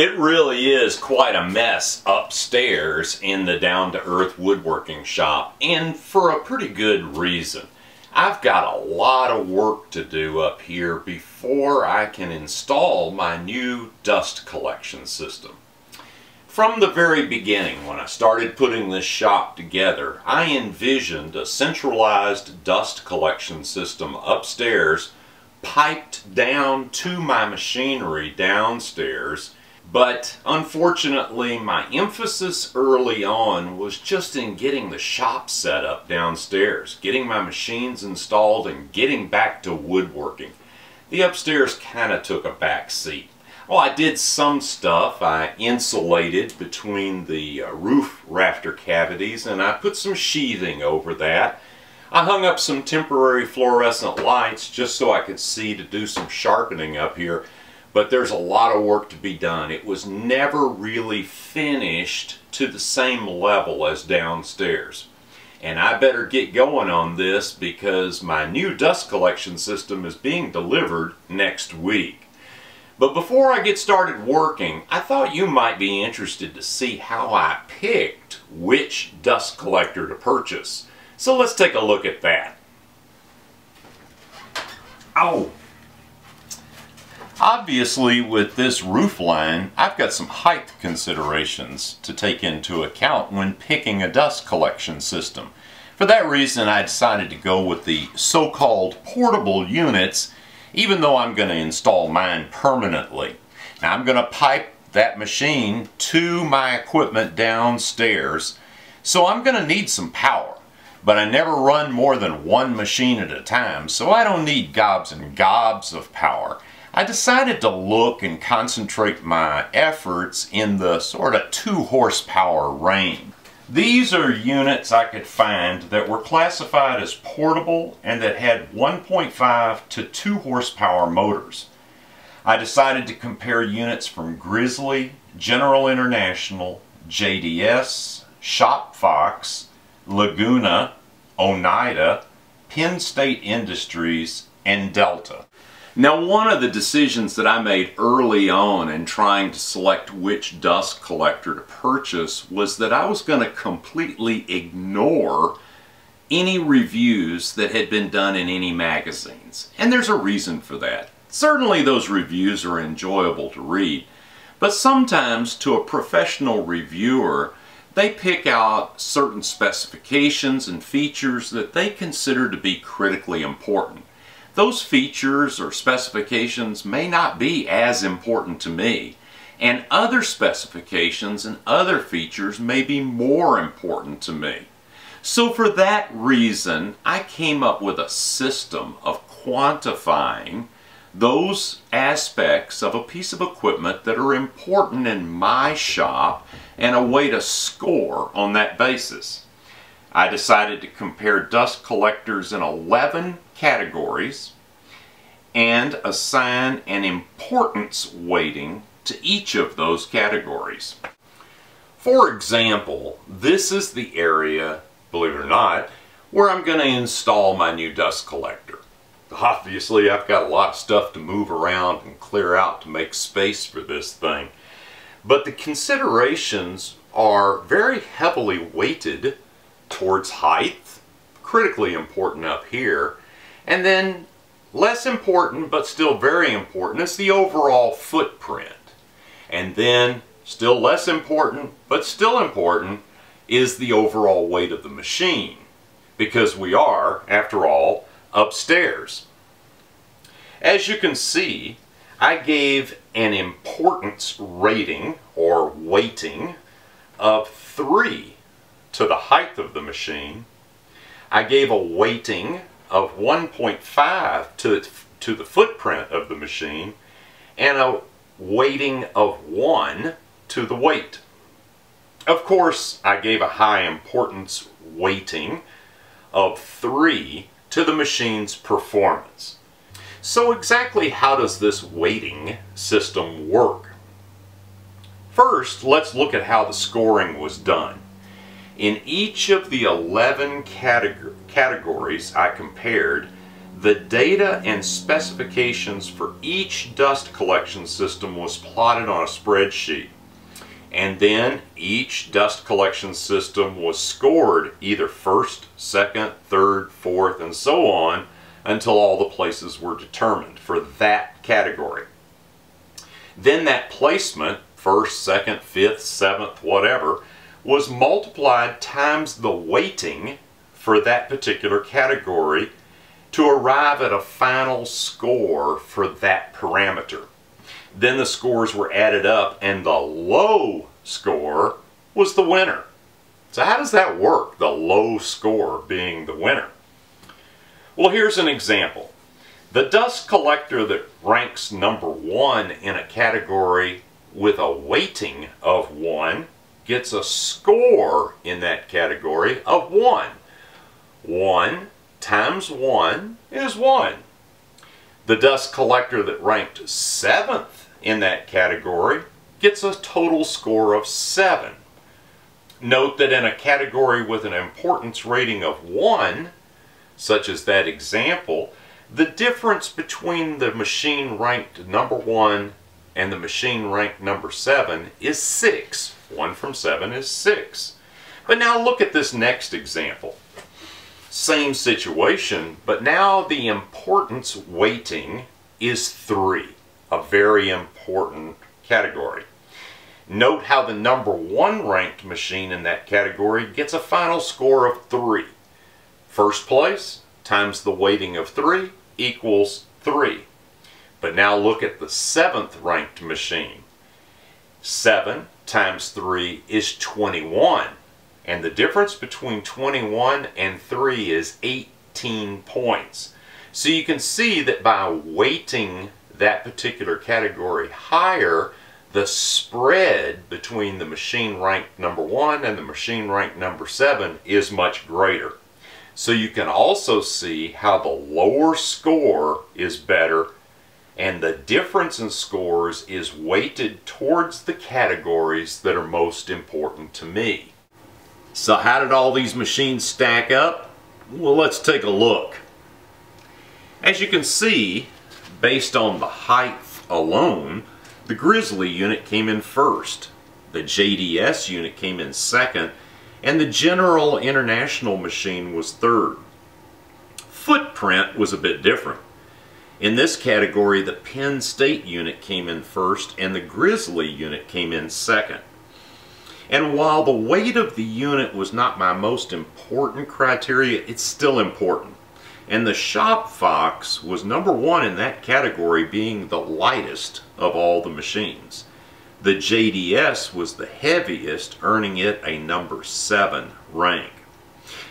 It really is quite a mess upstairs in the Down to Earth Woodworking shop, and for a pretty good reason. I've got a lot of work to do up here before I can install my new dust collection system. From the very beginning, when I started putting this shop together, I envisioned a centralized dust collection system upstairs piped down to my machinery downstairs. But unfortunately, my emphasis early on was just in getting the shop set up downstairs, getting my machines installed and getting back to woodworking. The upstairs kind of took a back seat. Well, I did some stuff. I insulated between the roof rafter cavities and I put some sheathing over that. I hung up some temporary fluorescent lights just so I could see to do some sharpening up here. But there's a lot of work to be done. It was never really finished to the same level as downstairs. And I better get going on this because my new dust collection system is being delivered next week. But before I get started working, I thought you might be interested to see how I picked which dust collector to purchase. So let's take a look at that. Oh! Obviously, with this roof line, I've got some height considerations to take into account when picking a dust collection system. For that reason, I decided to go with the so-called portable units, even though I'm going to install mine permanently. Now, I'm going to pipe that machine to my equipment downstairs, so I'm going to need some power. But I never run more than one machine at a time, so I don't need gobs and gobs of power. I decided to look and concentrate my efforts in the sort of 2 horsepower range. These are units I could find that were classified as portable and that had 1.5 to 2 horsepower motors. I decided to compare units from Grizzly, General International, JDS, Shop Fox, Laguna, Oneida, Penn State Industries, and Delta. Now, one of the decisions that I made early on in trying to select which dust collector to purchase was that I was going to completely ignore any reviews that had been done in any magazines. And there's a reason for that. Certainly those reviews are enjoyable to read, but sometimes to a professional reviewer, they pick out certain specifications and features that they consider to be critically important. Those features or specifications may not be as important to me, and other specifications and other features may be more important to me. So for that reason, I came up with a system of quantifying those aspects of a piece of equipment that are important in my shop and a way to score on that basis. I decided to compare dust collectors in 11 categories and assign an importance weighting to each of those categories. For example, this is the area, believe it or not, where I'm going to install my new dust collector. Obviously, I've got a lot of stuff to move around and clear out to make space for this thing. But the considerations are very heavily weighted towards height, critically important up here, and then less important but still very important is the overall footprint. And then still less important but still important is the overall weight of the machine, because we are, after all, upstairs. As you can see, I gave an importance rating or weighting of 3 to the height of the machine. I gave a weighting of 1.5 to the footprint of the machine, and a weighting of 1 to the weight. Of course, I gave a high importance weighting of 3 to the machine's performance. So exactly how does this weighting system work? First, let's look at how the scoring was done. In each of the 11 categories I compared, the data and specifications for each dust collection system was plotted on a spreadsheet. And then each dust collection system was scored either first, second, third, fourth, and so on until all the places were determined for that category. Then that placement, first, second, fifth, seventh, whatever, was multiplied times the weighting for that particular category to arrive at a final score for that parameter. Then the scores were added up and the low score was the winner. So how does that work, the low score being the winner? Well, here's an example. The dust collector that ranks number 1 in a category with a weighting of 1 gets a score in that category of 1. 1 times 1 is 1. The dust collector that ranked 7th in that category gets a total score of 7. Note that in a category with an importance rating of 1, such as that example, the difference between the machine ranked number 1 and the machine ranked number 7 is 6. 1 from 7 is 6. But now look at this next example. Same situation, but now the importance weighting is 3, a very important category. Note how the number 1 ranked machine in that category gets a final score of 3. First place times the weighting of 3 equals 3. But now look at the 7th ranked machine. 7 times 3 is 21. And the difference between 21 and 3 is 18 points. So you can see that by weighting that particular category higher, the spread between the machine ranked number 1 and the machine ranked number 7 is much greater. So you can also see how the lower score is better and the difference in scores is weighted towards the categories that are most important to me. So how did all these machines stack up? Well, let's take a look. As you can see, based on the height alone, the Grizzly unit came in first, the JDS unit came in second, and the General International machine was third. Footprint was a bit different. In this category, the Penn State unit came in first and the Grizzly unit came in second. And while the weight of the unit was not my most important criteria, it's still important. And the Shop Fox was number 1 in that category, being the lightest of all the machines. The JDS was the heaviest, earning it a number 7 rank.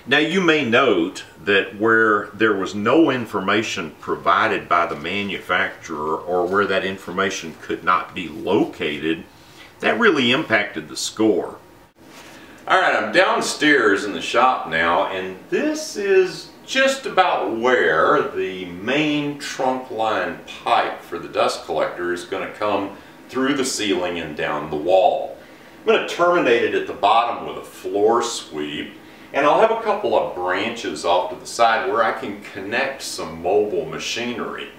Now you may note that where there was no information provided by the manufacturer or where that information could not be located, that really impacted the score. Alright, I'm downstairs in the shop now, and this is just about where the main trunk line pipe for the dust collector is going to come through the ceiling and down the wall. I'm going to terminate it at the bottom with a floor sweep, and I'll have a couple of branches off to the side where I can connect some mobile machinery.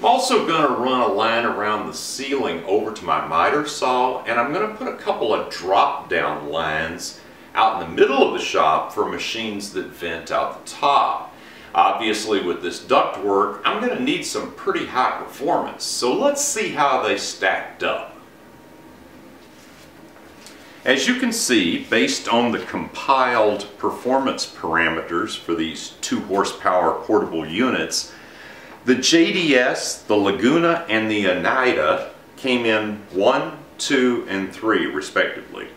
I'm also going to run a line around the ceiling over to my miter saw, and I'm going to put a couple of drop-down lines out in the middle of the shop for machines that vent out the top. Obviously, with this duct work, I'm going to need some pretty high performance, so let's see how they stacked up. As you can see, based on the compiled performance parameters for these 2 horsepower portable units, the JDS, the Laguna, and the Oneida came in 1, 2, and 3 respectively.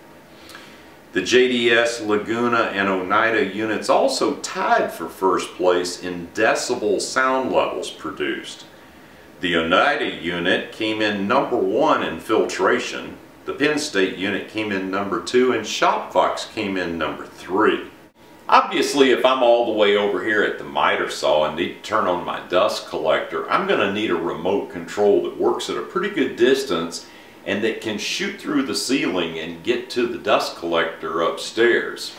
The JDS, Laguna, and Oneida units also tied for first place in decibel sound levels produced. The Oneida unit came in number 1 in filtration, the Penn State unit came in number 2, and Shop Fox came in number 3. Obviously, if I'm all the way over here at the miter saw and need to turn on my dust collector, I'm going to need a remote control that works at a pretty good distance and that can shoot through the ceiling and get to the dust collector upstairs.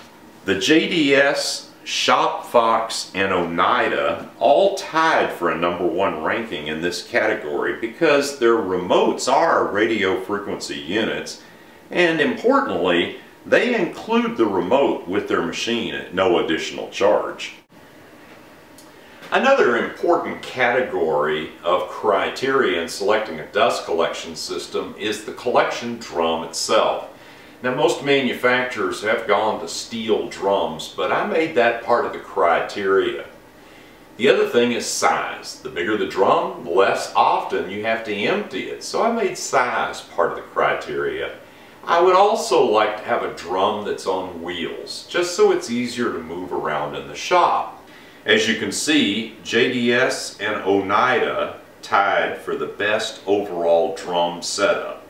The JDS Shop Fox and Oneida all tied for a #1 ranking in this category because their remotes are radio frequency units, and importantly, they include the remote with their machine at no additional charge. Another important category of criteria in selecting a dust collection system is the collection drum itself. Now, most manufacturers have gone to steel drums, but I made that part of the criteria. The other thing is size. The bigger the drum, the less often you have to empty it, so I made size part of the criteria. I would also like to have a drum that's on wheels, just so it's easier to move around in the shop. As you can see, JDS and Oneida tied for the best overall drum setup.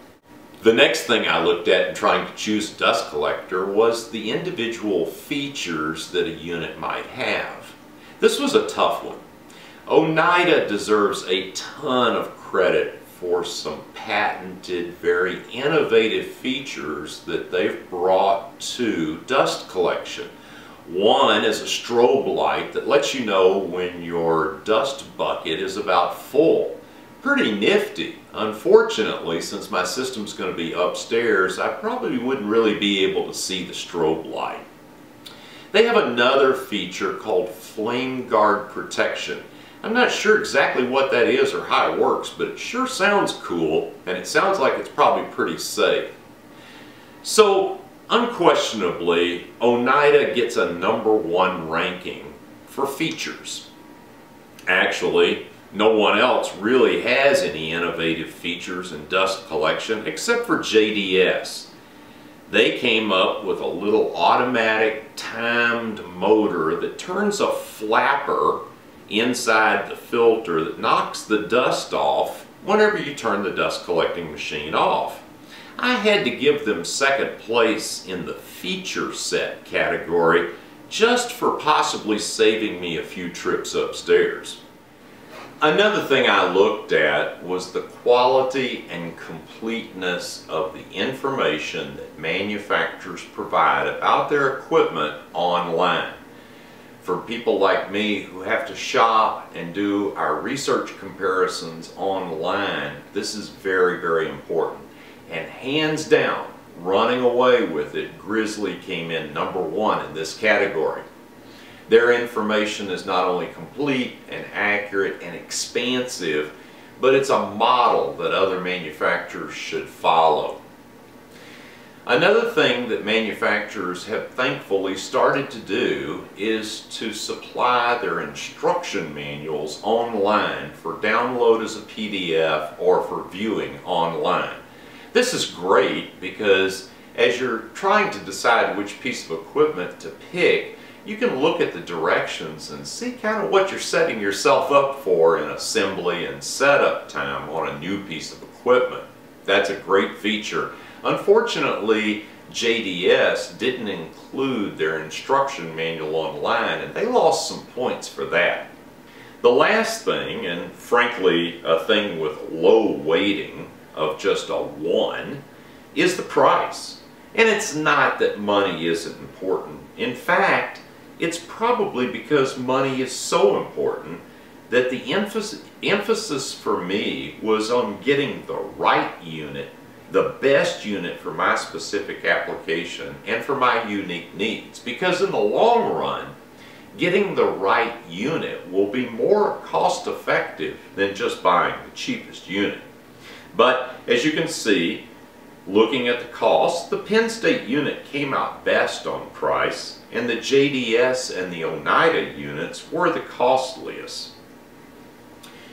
The next thing I looked at in trying to choose a dust collector was the individual features that a unit might have. This was a tough one. Oneida deserves a ton of credit for some patented, very innovative features that they've brought to dust collection. One is a strobe light that lets you know when your dust bucket is about full. Pretty nifty. Unfortunately, since my system's going to be upstairs, I probably wouldn't really be able to see the strobe light. They have another feature called flame guard protection. I'm not sure exactly what that is or how it works, but it sure sounds cool, and it sounds like it's probably pretty safe. So, unquestionably, Oneida gets a #1 ranking for features. Actually, no one else really has any innovative features in dust collection except for JDS. They came up with a little automatic timed motor that turns a flapper inside the filter that knocks the dust off whenever you turn the dust collecting machine off. I had to give them second place in the feature set category just for possibly saving me a few trips upstairs. Another thing I looked at was the quality and completeness of the information that manufacturers provide about their equipment online. For people like me who have to shop and do our research comparisons online, this is very, very important. And hands down, running away with it, Grizzly came in #1 in this category. Their information is not only complete and accurate and expansive, but it's a model that other manufacturers should follow. Another thing that manufacturers have thankfully started to do is to supply their instruction manuals online for download as a PDF or for viewing online. This is great because as you're trying to decide which piece of equipment to pick, you can look at the directions and see kind of what you're setting yourself up for in assembly and setup time on a new piece of equipment. That's a great feature. Unfortunately, JDS didn't include their instruction manual online, and they lost some points for that. The last thing, and frankly a thing with low weighting of just a 1, is the price. And it's not that money isn't important. In fact, it's probably because money is so important that the emphasis for me was on getting the right unit, the best unit for my specific application and for my unique needs. Because in the long run, getting the right unit will be more cost effective than just buying the cheapest unit. But as you can see, looking at the cost, the Penn State unit came out best on price, and the JDS and the Oneida units were the costliest.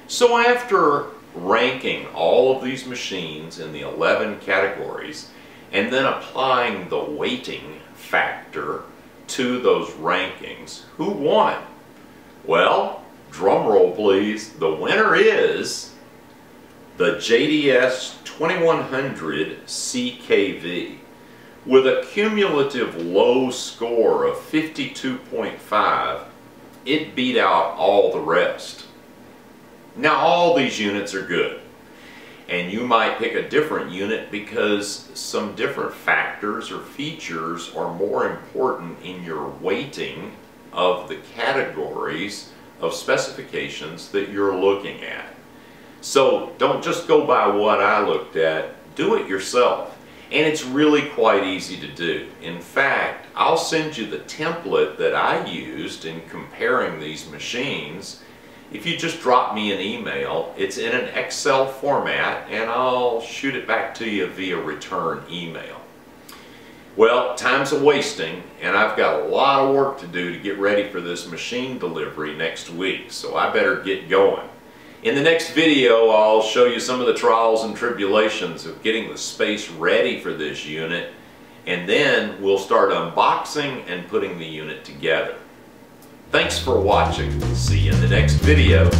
So after ranking all of these machines in the 11 categories and then applying the weighting factor to those rankings, who won? Well, drum roll please, the winner is the JDS 2100 CKV. With a cumulative low score of 52.5, it beat out all the rest. Now all these units are good, and you might pick a different unit because some different factors or features are more important in your weighting of the categories of specifications that you're looking at. So don't just go by what I looked at, do it yourself. And it's really quite easy to do. In fact, I'll send you the template that I used in comparing these machines. If you just drop me an email, it's in an Excel format, and I'll shoot it back to you via return email. Well, time's a-wasting, and I've got a lot of work to do to get ready for this machine delivery next week, so I better get going. In the next video, I'll show you some of the trials and tribulations of getting the space ready for this unit, and then we'll start unboxing and putting the unit together. Thanks for watching. See you in the next video.